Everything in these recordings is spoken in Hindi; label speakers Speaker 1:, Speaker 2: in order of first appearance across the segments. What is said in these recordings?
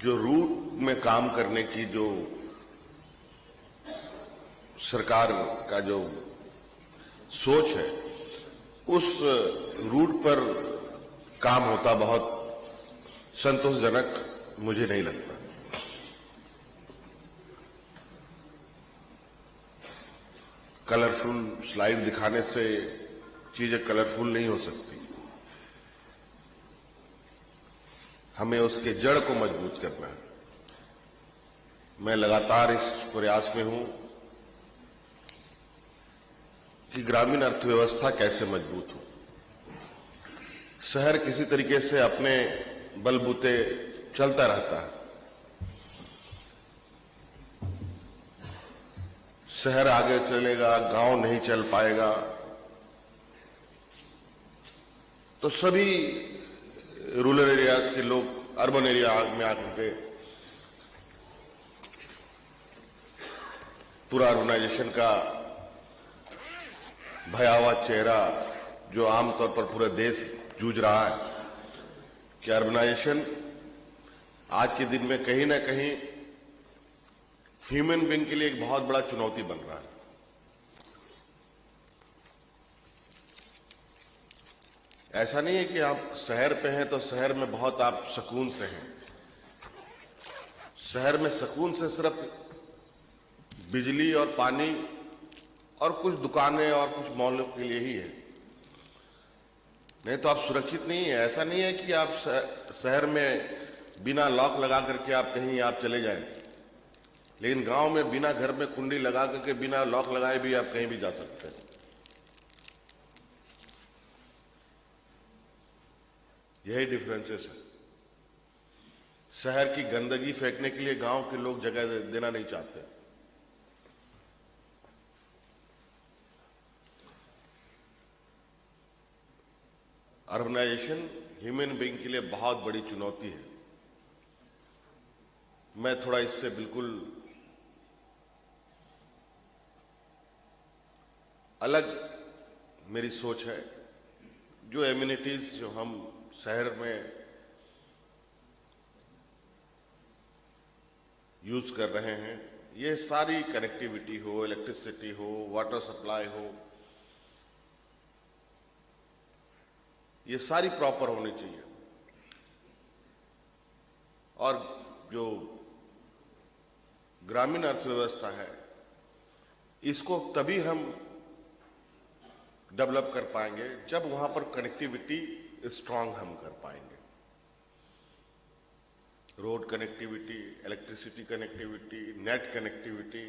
Speaker 1: जो रूट में काम करने की जो सरकार का जो सोच है, उस रूट पर काम होता बहुत संतोषजनक मुझे नहीं लगता। कलरफुल स्लाइड दिखाने से चीजें कलरफुल नहीं हो सकती। हमें उसके जड़ को मजबूत करना है। मैं लगातार इस प्रयास में हूं कि ग्रामीण अर्थव्यवस्था कैसे मजबूत हो। शहर किसी तरीके से अपने बलबूते चलता रहता है। शहर आगे चलेगा, गांव नहीं चल पाएगा, तो सभी रूरल एरियाज के लोग अर्बन एरिया में आकर के पूरा अर्बनाइजेशन का भयावह चेहरा जो आमतौर पर पूरा देश जूझ रहा है कि अर्बनाइजेशन आज के दिन में कहीं ना कहीं ह्यूमन बीइंग के लिए एक बहुत बड़ा चुनौती बन रहा है। ऐसा नहीं है कि आप शहर पे हैं तो शहर में बहुत आप सुकून से हैं। शहर में सुकून से सिर्फ बिजली और पानी और कुछ दुकानें और कुछ मॉलों के लिए ही है, नहीं तो आप सुरक्षित नहीं है। ऐसा नहीं है कि आप शहर में बिना लॉक लगा करके आप कहीं आप चले जाएं, लेकिन गांव में बिना घर में कुंडी लगा करके बिना लॉक लगाए भी आप कहीं भी जा सकते हैं। यही डिफरेंसेस है। शहर की गंदगी फेंकने के लिए गांव के लोग जगह देना नहीं चाहते। अर्बनाइजेशन ह्यूमन बीइंग के लिए बहुत बड़ी चुनौती है। मैं थोड़ा इससे बिल्कुल अलग मेरी सोच है। जो एमिनिटीज जो हम शहर में यूज कर रहे हैं, ये सारी कनेक्टिविटी हो, इलेक्ट्रिसिटी हो, वाटर सप्लाई हो, ये सारी प्रॉपर होनी चाहिए। और जो ग्रामीण अर्थव्यवस्था है, इसको तभी हम डेवलप कर पाएंगे जब वहां पर कनेक्टिविटी स्ट्रांग हम कर पाएंगे। Road connectivity, electricity connectivity, net connectivity,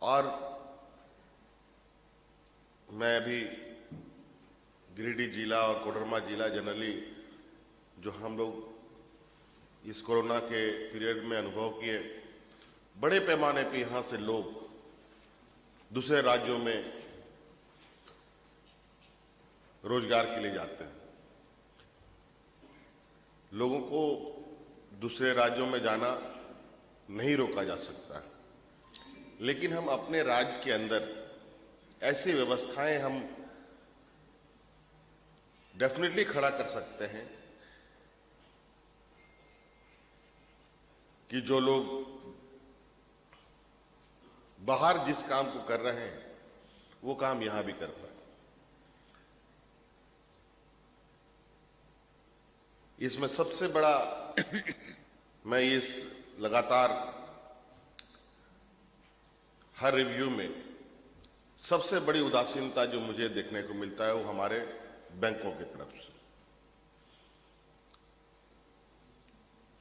Speaker 1: और मैं अभी गिरिडीह जिला और कोडरमा जिला जनरली जो हम लोग इस कोरोना के पीरियड में अनुभव किए, बड़े पैमाने पे यहां से लोग दूसरे राज्यों में रोजगार के लिए जाते हैं। लोगों को दूसरे राज्यों में जाना नहीं रोका जा सकता, लेकिन हम अपने राज्य के अंदर ऐसी व्यवस्थाएं हम डेफिनेटली खड़ा कर सकते हैं कि जो लोग बाहर जिस काम को कर रहे हैं वो काम यहां भी कर पाए। इसमें सबसे बड़ा मैं इस लगातार हर रिव्यू में सबसे बड़ी उदासीनता जो मुझे देखने को मिलता है वो हमारे बैंकों की तरफ से।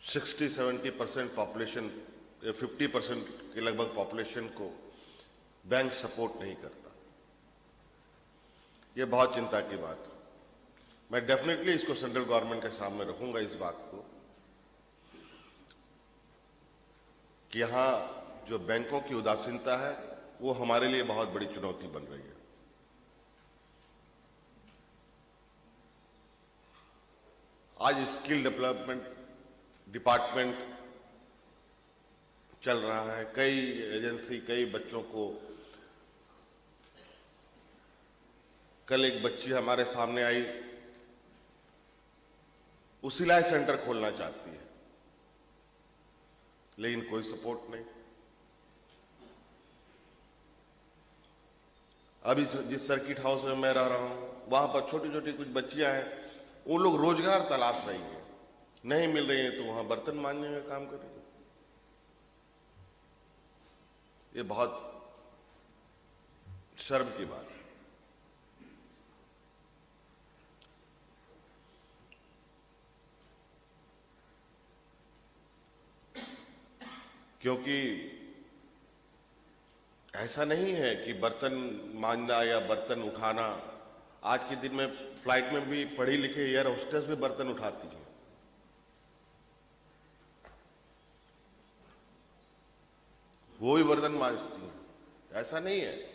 Speaker 1: 60-70% पॉपुलेशन, 50% के लगभग पॉपुलेशन को बैंक सपोर्ट नहीं करता। ये बहुत चिंता की बात है। मैं डेफिनेटली इसको सेंट्रल गवर्नमेंट के सामने रखूंगा इस बात को कि यहां जो बैंकों की उदासीनता है वो हमारे लिए बहुत बड़ी चुनौती बन रही है। आज स्किल डेवलपमेंट डिपार्टमेंट चल रहा है। कई एजेंसी कई बच्चों को कल एक बच्ची हमारे सामने आई, वो सिलाई सेंटर खोलना चाहती है, लेकिन कोई सपोर्ट नहीं। अभी जिस सर्किट हाउस में मैं रह रहा हूं, वहां पर छोटी छोटी कुछ बच्चियां हैं, वो लोग रोजगार तलाश रही हैं, नहीं मिल रही हैं तो वहां बर्तन मांजने में काम कर रही है। ये बहुत शर्म की बात है। क्योंकि ऐसा नहीं है कि बर्तन मांजना या बर्तन उठाना, आज के दिन में फ्लाइट में भी पढ़ी लिखे एयर होस्टेस भी बर्तन उठाती हैं। वो भी बर्तन मांजती हैं, ऐसा नहीं है।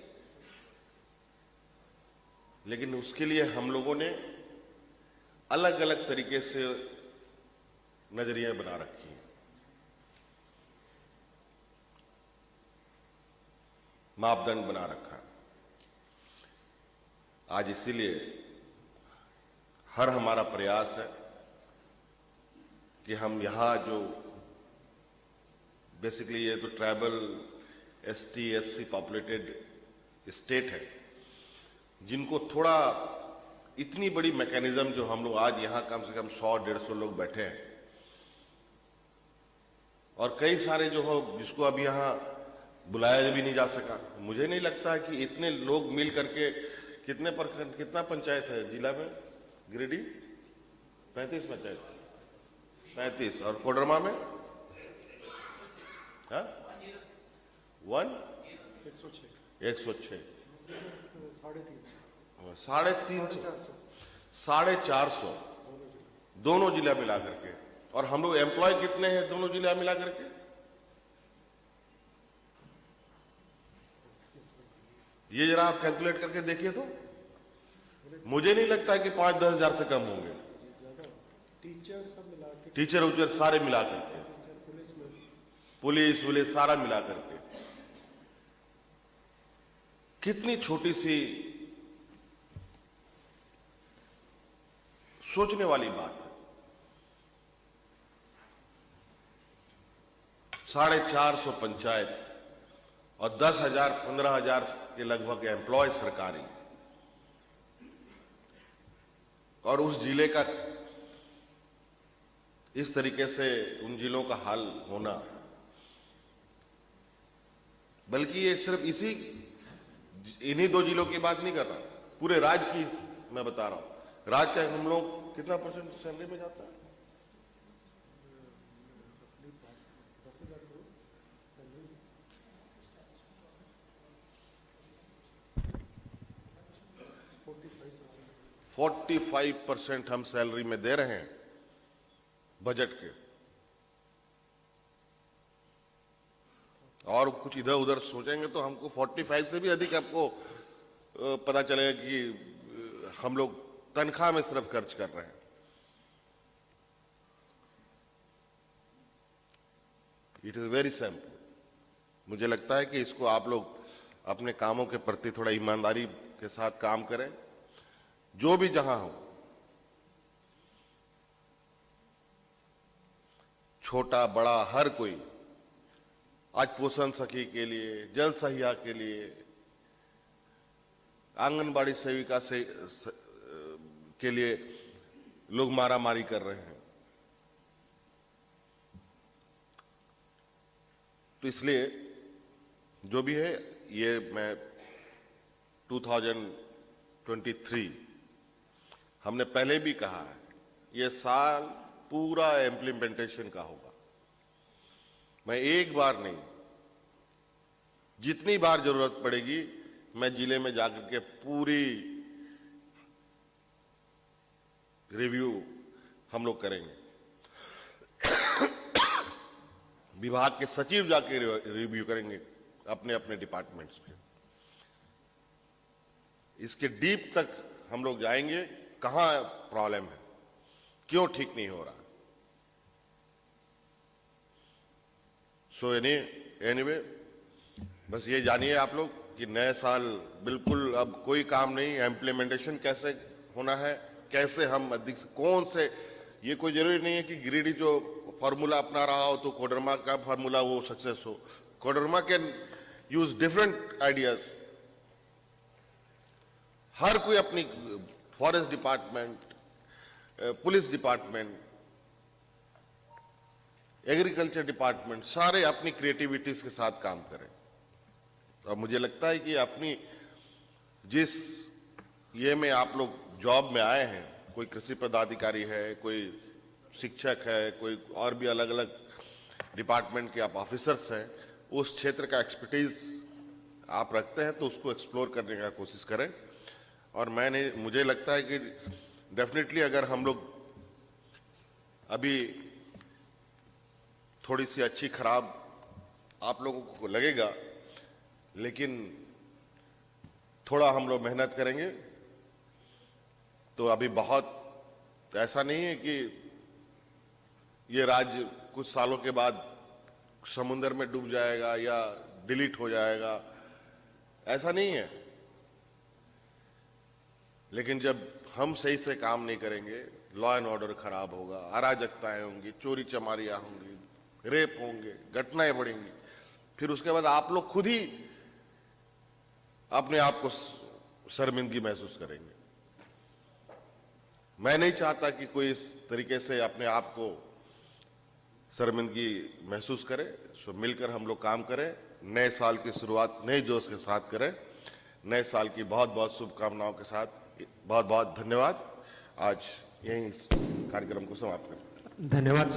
Speaker 1: लेकिन उसके लिए हम लोगों ने अलग अलग तरीके से नजरिया बना रखी है, मापदंड बना रखा है। आज इसीलिए हर हमारा प्रयास है कि हम यहां जो बेसिकली ये तो tribal ST SC populated state है, जिनको थोड़ा इतनी बड़ी मैकेनिज्म जो हम लोग आज यहां कम से कम 100-150 लोग बैठे हैं, और कई सारे जो हो जिसको अभी यहां बुलाया भी नहीं जा सका। मुझे नहीं लगता है कि इतने लोग मिल करके कितना पंचायत है जिला में, गिरिडीह 35 पंचायत, 35, और कोडरमा में 106 450 दोनों जिला मिला करके। और हम लोग एम्प्लॉय कितने हैं दोनों जिला मिला करके? ये जरा आप कैलकुलेट करके देखिए तो मुझे नहीं लगता है कि 5-10 हजार से कम होंगे। टीचर उचर सारे मिला करके, पुलिस सारा मिला करके। कितनी छोटी सी सोचने वाली बात है। 450 पंचायत और 10,000-15,000 के लगभग एम्प्लॉय सरकारी, और उस जिले का इस तरीके से उन जिलों का हाल होना। बल्कि ये सिर्फ इन्हीं 2 जिलों की बात नहीं कर रहा, पूरे राज्य की मैं बता रहा हूं। राज्य का हम लोग कितना % सैलरी में जाता है? 45% हम सैलरी में दे रहे हैं बजट के, और कुछ इधर उधर सोचेंगे तो हमको 45 से भी अधिक आपको पता चलेगा कि हम लोग तनख्वाह में सिर्फ खर्च कर रहे हैं। It is very simple. मुझे लगता है कि इसको आप लोग अपने कामों के प्रति थोड़ा ईमानदारी के साथ काम करें, जो भी जहां हो, छोटा बड़ा हर कोई। आज पोषण सखी के लिए, जल सहिया के लिए, आंगनबाड़ी सेविका के लिए लोग मारामारी कर रहे हैं। तो इसलिए जो भी है, ये मैं 2023 हमने पहले भी कहा है, ये साल पूरा इम्प्लीमेंटेशन का होगा। मैं एक बार नहीं, जितनी बार जरूरत पड़ेगी मैं जिले में जाकर के पूरी रिव्यू हम लोग करेंगे। विभाग के सचिव जाके रिव्यू करेंगे अपने अपने डिपार्टमेंट्स के। इसके डीप तक हम लोग जाएंगे, कहां प्रॉब्लम है, क्यों ठीक नहीं हो रहा। सो एनीवे, बस ये जानिए आप लोग कि नए साल बिल्कुल अब कोई काम नहीं, इम्प्लीमेंटेशन कैसे होना है, कैसे हम अधिक से कौन से, ये कोई जरूरी नहीं है कि गिरिडीह जो फार्मूला अपना रहा हो तो कोडरमा का फार्मूला वो सक्सेस हो. Koderma can use different ideas. हर कोई अपनी forest department, police department, agriculture department, सारे अपनी क्रिएटिविटीज के साथ काम करें. और मुझे लगता है कि अपनी जिस ये में आप लोग जॉब में आए हैं, कोई कृषि पदाधिकारी है, कोई शिक्षक है, कोई और भी अलग अलग डिपार्टमेंट के आप ऑफिसर्स हैं, उस क्षेत्र का एक्सपर्टीज आप रखते हैं तो उसको एक्सप्लोर करने का कोशिश करें. और मुझे लगता है कि डेफिनेटली अगर हम लोग अभी थोड़ी सी अच्छी खराब आप लोगों को लगेगा, लेकिन थोड़ा हम लोग मेहनत करेंगे तो अभी बहुत ऐसा नहीं है कि ये राज्य कुछ सालों के बाद समुद्र में डूब जाएगा या डिलीट हो जाएगा, ऐसा नहीं है. लेकिन जब हम सही से काम नहीं करेंगे, लॉ एंड ऑर्डर खराब होगा, अराजकताएं होंगी, चोरी चमारियां होंगी, रेप होंगे, घटनाएं बढ़ेंगी, फिर उसके बाद आप लोग खुद ही अपने आप को शर्मिंदगी महसूस करेंगे. मैं नहीं चाहता कि कोई इस तरीके से अपने आप को शर्मिंदगी महसूस करे. सो मिलकर हम लोग काम करें, नए साल की शुरुआत नए जोश के साथ करें. नए साल की बहुत बहुत शुभकामनाओं के साथ बहुत बहुत धन्यवाद. आज यहीं इस कार्यक्रम को समाप्त करें.
Speaker 2: धन्यवाद.